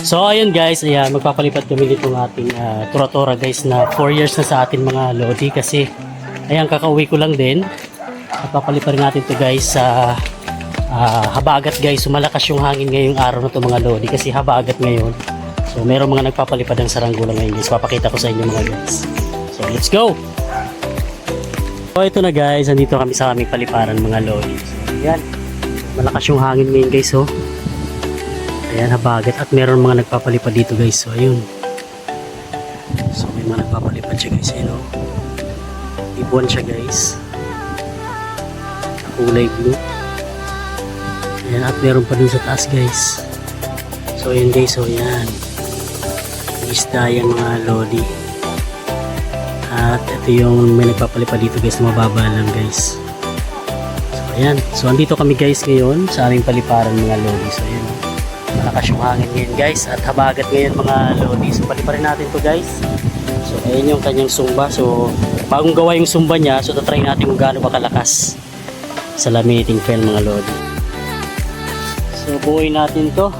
So ayun guys, ayan, magpapalipat kami nitong ating Tura-Tura guys na 4 years na sa atin mga lodi kasi ayan kakauwi ko lang din. At papalipan natin to guys sa habagat guys. So malakas yung hangin ngayong araw na to mga lodi kasi habagat ngayon. So meron mga nagpapalipad ng saranggola ngayon guys. Papakita ko sa inyo mga guys. So let's go! So ito na guys, andito kami sa aming paliparan mga lodi. So ayan, malakas yung hangin ngayon guys oh. Ayan, habagat at meron mga nagpapalipad dito guys. So ayun. So may mga nagpapalipad siya guys. Ayun o. Ibuan siya guys. Kulay blue. Ayan, at meron pa dun sa taas guys. So ayun guys. So ayan. Isda yan mga lodi. At ito yung may nagpapalipad dito guys na mababa lang guys. So ayan. So andito kami guys ngayon sa aming paliparan mga lodi. So ayan o. Malakas yung hangin ngayon guys at habagat ngayon mga lodi. So paliparin natin to guys. So ayun yung kanyang sumba. So bagong gawa yung sumba niya. So tatry natin kung gaano ba kalakas sa lamiting fail mga lodi. So buuin natin to.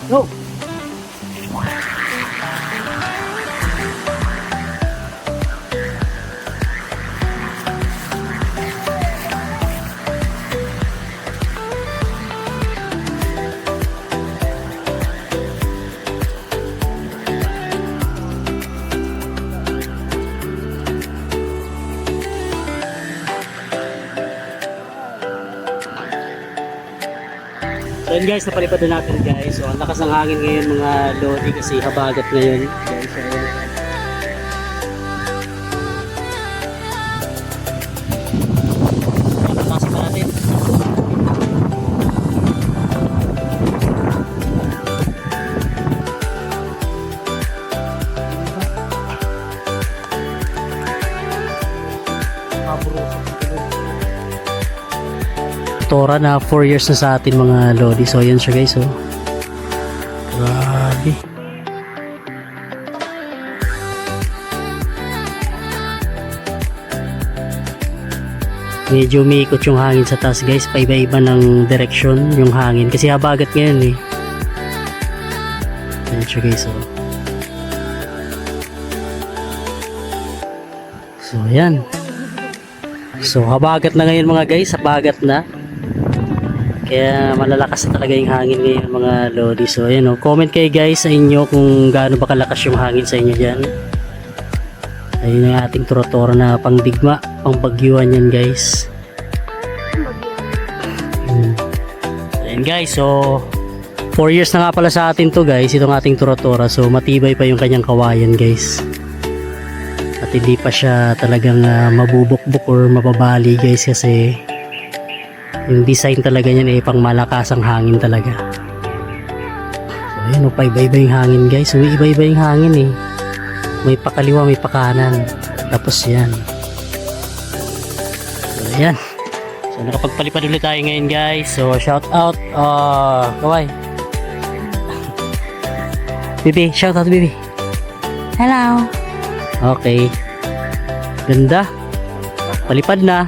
Go! So yun guys, napalipad na natin guys. So ang lakas ng hangin ngayon mga lodi kasi habagat ngayon guys. So, patasin pa natin. Tora na 4 years na sa atin mga lodi. So ayan siya guys oh. Grabe. Medyo umiikot yung hangin sa taas guys. Paiba-iba ng direction yung hangin kasi habagat ngayon eh. Ayan siya guys oh. So ayan. So habagat na ngayon mga guys. Habagat na. Kaya malalakas na talaga yung hangin ngayon mga lodi. So ayan o, comment kayo guys sa inyo kung gaano ba kalakas yung hangin sa inyo dyan. Ayun ang ating Tura-Tura na pangdigma, pangbagyuan yan guys. Ayan guys, so 4 years na nga pala sa atin to guys, itong ating Tura-Tura. So matibay pa yung kanyang kawayan guys. At hindi pa siya talagang mabubukbuk or mababali guys kasi yung design talaga niyan ay pang malakasang hangin talaga. So ayun, iba-iba yung hangin guys. So iba-iba yung hangin eh. May pakaliwa, may pakanan. Tapos yan. So ayan. So nakapagpalipad ulit tayo ngayon guys. So shout out. Kawai. Bibi, shout out Bibi. Hello. Okay. Ganda. Palipad na.